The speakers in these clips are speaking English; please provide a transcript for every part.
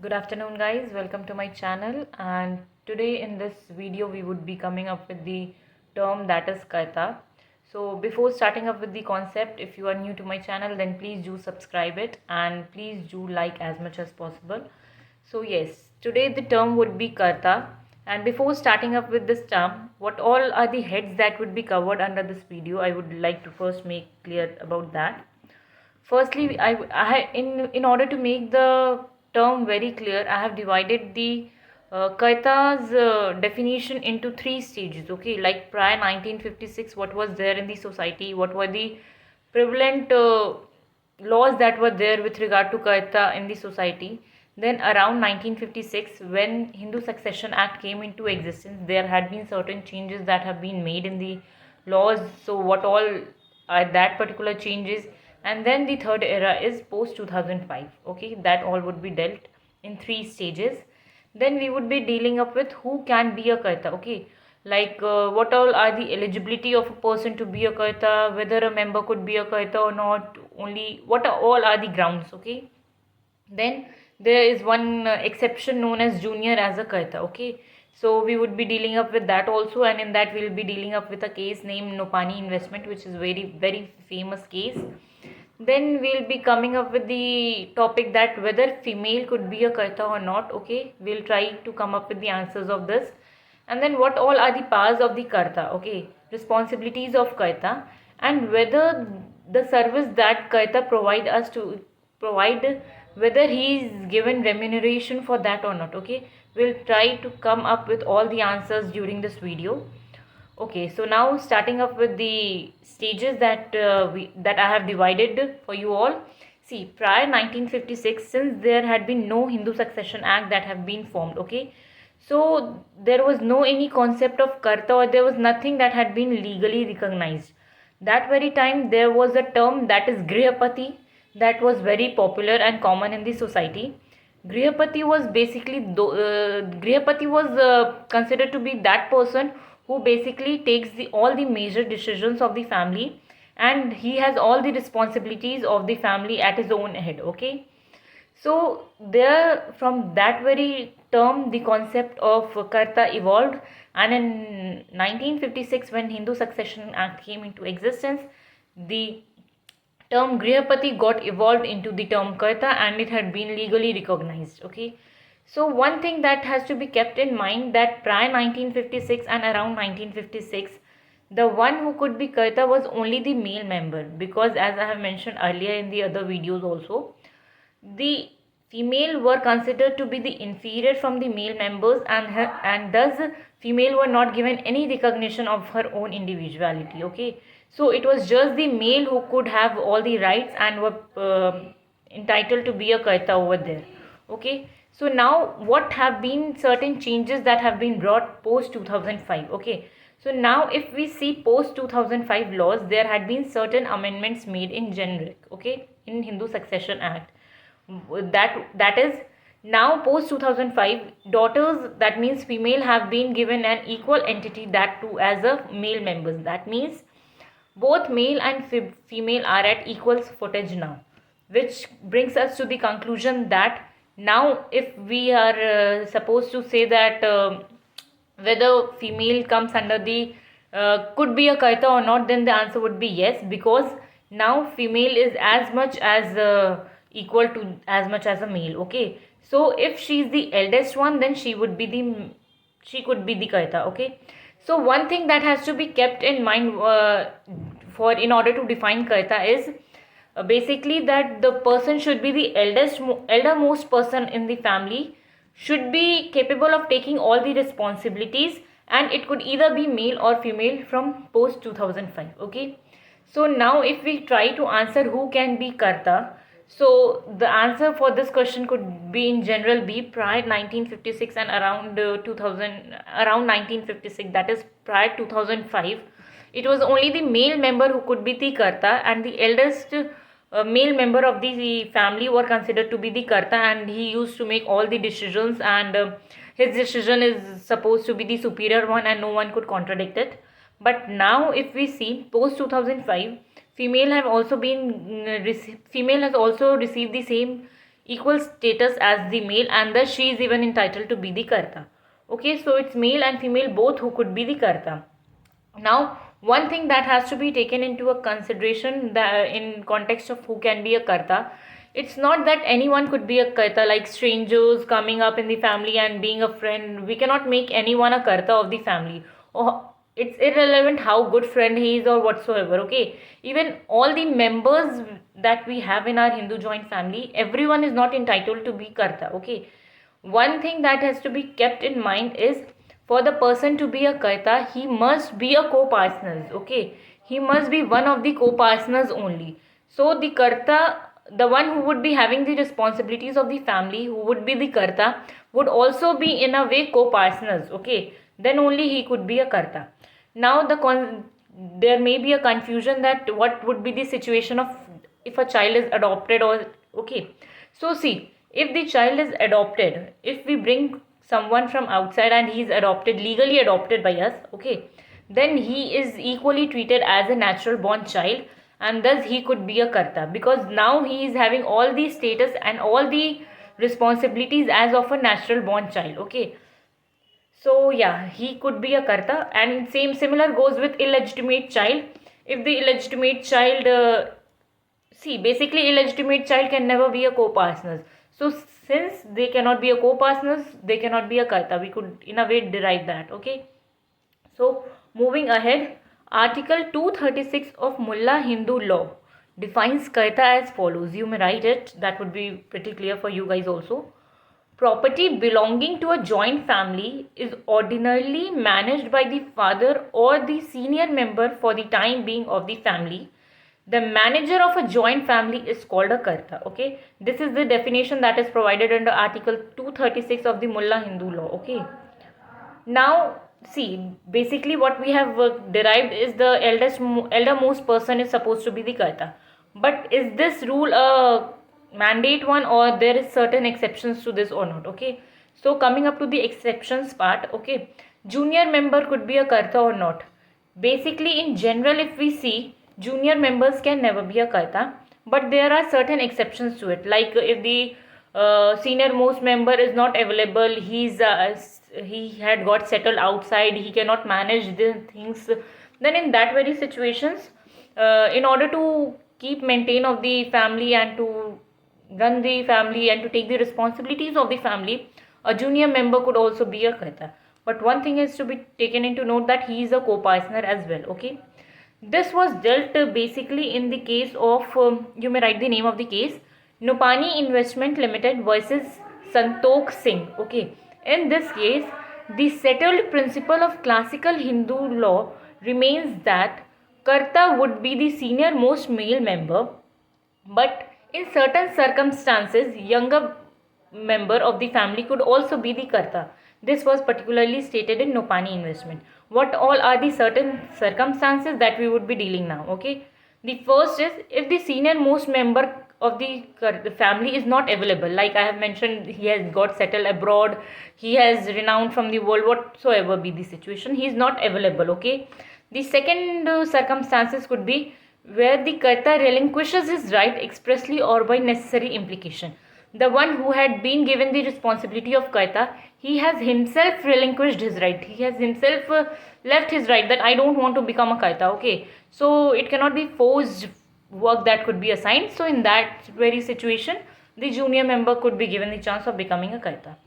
Good afternoon, guys. Welcome to my channel. And today, in this video, we would be coming up with the term that is kaita. So, before starting up with the concept, if you are new to my channel, then please do subscribe it and please do like as much as possible. So, yes, today the term would be karta. And before starting up with this term, what all are the heads that would be covered under this video? I would like to first make clear about that. Firstly, in order to make the term very clear, I have divided the Kaita's definition into three stages. Okay, like prior 1956, what was there in the society, what were the prevalent laws that were there with regard to Kaita in the society. Then around 1956, when Hindu Succession Act came into existence, there had been certain changes that have been made in the laws. So what all are that particular changes? And then the third era is post 2005. Okay, that all would be dealt in three stages. Then we would be dealing up with who can be a kaita. Okay, like what all are the eligibility of a person to be a kaita, whether a member could be a kaita or not, only what are all are the grounds. Okay, then there is one exception known as junior as a kaita. Okay, so we would be dealing up with that also, and in that we will be dealing up with a case named Nopani investment, which is very famous case. Then we'll be coming up with the topic that whether female could be a kaita or not. Okay, we'll try to come up with the answers of this. And then what all are the powers of the karta. Okay, responsibilities of kaita, and whether the service that kaita provide, whether he is given remuneration for that or not. Okay, we'll try to come up with all the answers during this video. Okay, so now starting up with the stages that I have divided for you all. See, prior 1956, since there had been no Hindu Succession Act that have been formed. Okay, so there was no any concept of karta, or there was nothing that had been legally recognized. That very time there was a term that is grihapati, that was very popular and common in the society. Grihapati was considered to be that person who basically takes all the major decisions of the family, and he has all the responsibilities of the family at his own head. Okay, so there, from that very term, the concept of karta evolved, and in 1956, when Hindu Succession Act came into existence, the term grihapati got evolved into the term karta, and it had been legally recognized. Okay, so one thing that has to be kept in mind, that prior 1956 and around 1956, the one who could be karta was only the male member, because as I have mentioned earlier in the other videos also, the female were considered to be the inferior from the male members, and thus female were not given any recognition of her own individuality. Okay, so it was just the male who could have all the rights and were entitled to be a kaita over there. Okay, so now what have been certain changes that have been brought post 2005. Okay, so now if we see post 2005 laws, there had been certain amendments made in generic. Okay, in Hindu Succession Act, that is, now post 2005, daughters, that means female, have been given an equal entity, that too as a male members. That means both male and female are at equal footage now, which brings us to the conclusion that now if we are supposed to say that whether female comes under the could be a kaita or not, then the answer would be yes, because now female is as much as equal to as much as a male. Okay, so if she is the eldest one, then she could be the kaita. Okay, so one thing that has to be kept in mind for in order to define kaita is basically that the person should be the eldermost person in the family, should be capable of taking all the responsibilities, and it could either be male or female from post 2005. Okay, so now if we try to answer who can be karta, so the answer for this question could be in general be prior 1956 and around 1956, that is prior 2005, it was only the male member who could be the karta, and the eldest male member of the family were considered to be the karta, and he used to make all the decisions, and his decision is supposed to be the superior one, and no one could contradict it. But now if we see post 2005, female has also received the same equal status as the male, and thus she is even entitled to be the karta. Okay, so it's male and female both who could be the karta. Now, one thing that has to be taken into a consideration that in context of who can be a karta, it's not that anyone could be a karta, like strangers coming up in the family and being a friend. We cannot make anyone a karta of the family. Or it's irrelevant how good friend he is or whatsoever. Okay, even all the members that we have in our Hindu joint family, everyone is not entitled to be karta. Okay, one thing that has to be kept in mind is, for the person to be a karta, he must be a co-partner. Okay, he must be one of the co-partners only. So the karta, the one who would be having the responsibilities of the family, who would be the karta, would also be in a way co-partners. Okay, then only he could be a karta. Now there may be a confusion that what would be the situation of if a child is adopted or okay. So see, if the child is adopted, if we bring someone from outside and he is adopted, legally adopted by us, okay, then he is equally treated as a natural born child, and thus he could be a karta, because now he is having all the status and all the responsibilities as of a natural born child. Okay, so yeah, he could be a karta, and same similar goes with illegitimate child. If the illegitimate child see, basically illegitimate child can never be a co-partner. So since they cannot be a co-partners, they cannot be a karta. We could in a way derive that. Okay, so moving ahead, Article 236 of Mullah Hindu law defines karta as follows. You may write it, that would be pretty clear for you guys also. Property belonging to a joint family is ordinarily managed by the father or the senior member for the time being of the family. The manager of a joint family is called a karta. Okay, this is the definition that is provided under Article 236 of the Mullah Hindu law. Okay, now see, basically what we have derived is the eldermost person is supposed to be the karta. But is this rule a mandate one, or there is certain exceptions to this or not? Okay, so coming up to the exceptions part. Okay, junior member could be a karta or not. Basically, in general, if we see, junior members can never be a karta, but there are certain exceptions to it. Like if the senior most member is not available, he had got settled outside, he cannot manage the things, then in that very situations, in order to keep maintain of the family and to run the family and to take the responsibilities of the family, a junior member could also be a karta. But one thing is to be taken into note, that he is a co-partner as well. Okay, this was dealt basically in the case of you may write the name of the case, Nupani Investment Limited versus Santokh Singh. Okay, in this case, the settled principle of classical Hindu law remains that karta would be the senior most male member, but in certain circumstances, younger member of the family could also be the karta. This was particularly stated in Nupani Investment. What all are the certain circumstances that we would be dealing now? Okay, the first is if the senior most member of the family is not available, like I have mentioned, he has got settled abroad, he has renounced from the world, whatsoever be the situation, he is not available. Okay, the second circumstances could be where the karta relinquishes his right expressly or by necessary implication. The one who had been given the responsibility of karta, he has himself relinquished his right. He has himself left his right, that I don't want to become a karta. Okay, so it cannot be forced work that could be assigned. So in that very situation, the junior member could be given the chance of becoming a karta.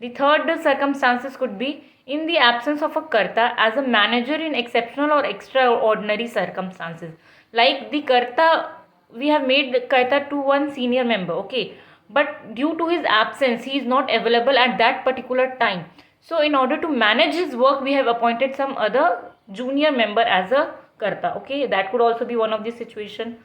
The third circumstances could be in the absence of a karta as a manager in exceptional or extraordinary circumstances. Like the karta, we have made the karta to one senior member. Okay, but due to his absence, he is not available at that particular time. So in order to manage his work, we have appointed some other junior member as a karta. Okay, that could also be one of the situation.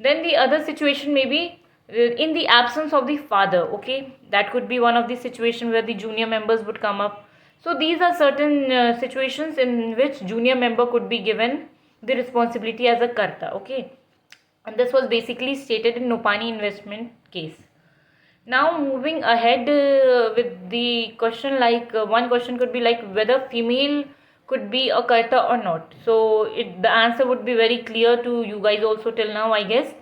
Then the other situation may be in the absence of the father. Okay, that could be one of the situation where the junior members would come up. So these are certain situations in which junior member could be given the responsibility as a karta. Okay, and this was basically stated in Nupani Investment case. Now moving ahead with the question, like one question could be like whether female could be a karta or not. So the answer would be very clear to you guys also till now, I guess,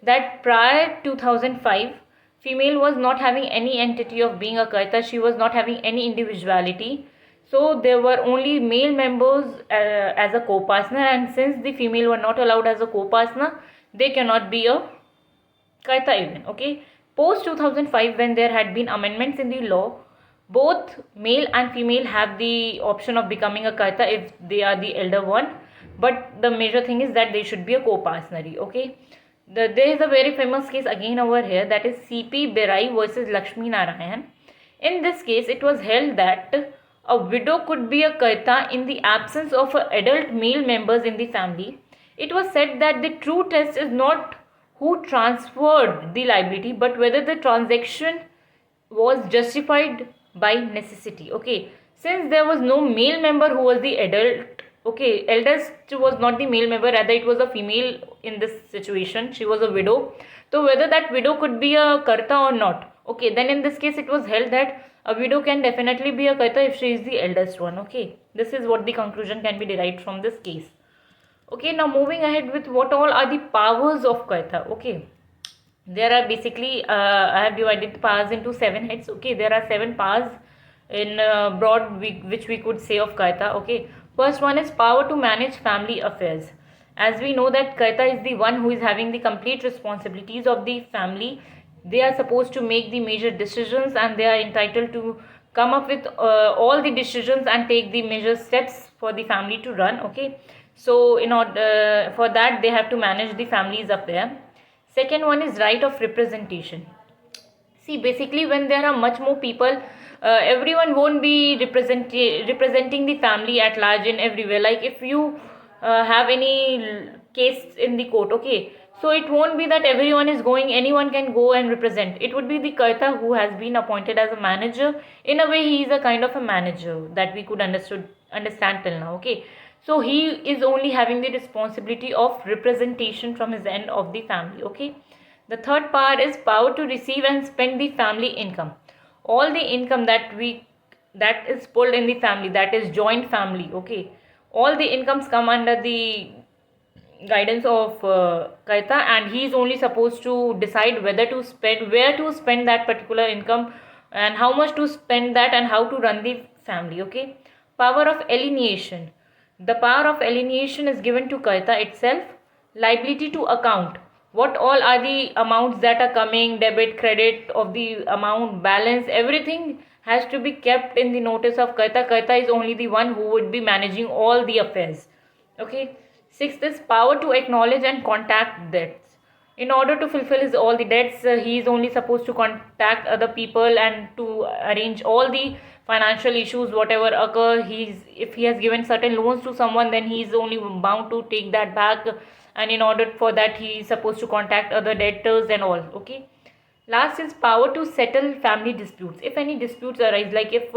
that prior 2005, Female was not having any entity of being a Karta. She was not having any individuality. So there were only male members as a co-partner, and since the female were not allowed as a co-partner, they cannot be a Karta even. Okay. Post 2005, when there had been amendments in the law, both male and female have the option of becoming a Karta if they are the elder one. But the major thing is that they should be a co-partner. Okay. There is a very famous case again over here, that is CP Berai versus Lakshmi Narayan. In this case, it was held that a widow could be a Karta in the absence of adult male members in the family. It was said that the true test is not who transferred the liability, but whether the transaction was justified by necessity. Okay, since there was no male member who was the adult, okay, eldest was not the male member, rather it was a female in this situation. She was a widow. So whether that widow could be a Karta or not, okay, then in this case it was held that a widow can definitely be a Karta if she is the eldest one. Okay, this is what the conclusion can be derived from this case. Okay, now moving ahead with what all are the powers of Karta. Okay, there are basically I have divided the powers into 7 heads. Okay, there are 7 powers in broad which we could say of Karta. Okay, first one is power to manage family affairs. As we know that Karta is the one who is having the complete responsibilities of the family. They are supposed to make the major decisions, and they are entitled to come up with all the decisions and take the major steps for the family to run. Okay, so in order for that, they have to manage the family's affair. Second one is right of representation. See, basically when there are much more people, everyone won't be representing the family at large in everywhere. Like if you have any case in the court, okay, so it won't be that everyone is going, anyone can go and represent. It would be the Karta who has been appointed as a manager. In a way, he is a kind of a manager that we could understand till now. Okay, so he is only having the responsibility of representation from his end of the family. Okay, the third part is power to receive and spend the family income. All the income that is pulled in the family, that is joint family. Okay, all the incomes come under the guidance of Karta, and he is only supposed to decide where to spend that particular income, and how much to spend that, and how to run the family. Okay, power of alienation. The power of alienation is given to Karta itself. Liability to account. What all are the amounts that are coming, debit, credit of the amount, balance, everything has to be kept in the notice of Karta. Karta is only the one who would be managing all the affairs. Okay. Sixth is power to acknowledge and contact debts. In order to fulfill his all the debts, he is only supposed to contact other people and to arrange all the financial issues whatever occur. If he has given certain loans to someone, then he is only bound to take that back, and in order for that he is supposed to contact other debtors and all. Okay, last is power to settle family disputes. If any disputes arise, like if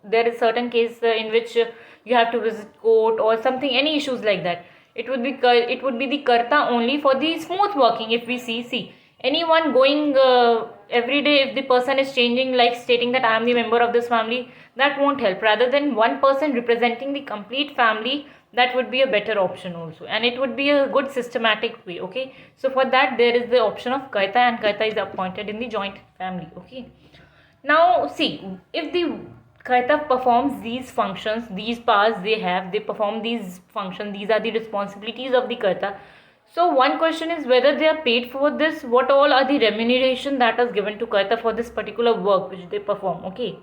there is certain case in which you have to visit court or something, any issues like that, it would be the Karta only for the smooth working. If we see anyone going every day, if the person is changing, like stating that I am the member of this family, that won't help. Rather than one person representing the complete family, that would be a better option also, and it would be a good systematic way. Okay, so for that there is the option of Karta, and Karta is appointed in the joint family. Okay, now see, if the Karta performs these functions, these powers they perform these functions, these are the responsibilities of the Karta. So one question is whether they are paid for this, what all are the remuneration that is given to Karta for this particular work which they perform. Okay,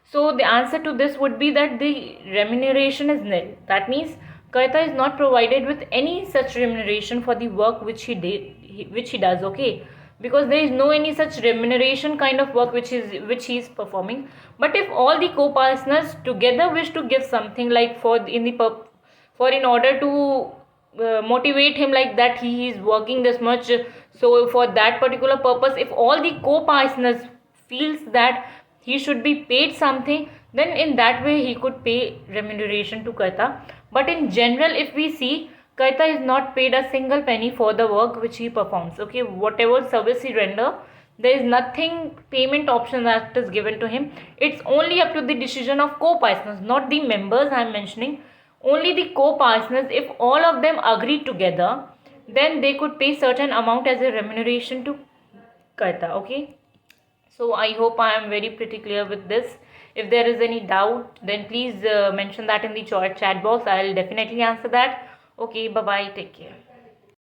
so the answer to this would be that the remuneration is nil. That means Karta is not provided with any such remuneration for the work which he does. Okay, because there is no any such remuneration kind of work which he is performing. But if all the co-partners together wish to give something, like in order to motivate him, like that he is working this much, so for that particular purpose, if all the co-partners feels that he should be paid something, then in that way he could pay remuneration to Karta. But in general, if we see, Karta is not paid a single penny for the work which he performs. Okay, whatever service he render, there is nothing payment option that is given to him. It's only up to the decision of co-partners, not the members I am mentioning. Only the co-partners, if all of them agree together, then they could pay certain amount as a remuneration to करता. Okay, so I hope I am very pretty clear with this. If there is any doubt, then please mention that in the chat box. I'll definitely answer that. Okay, bye bye, take care.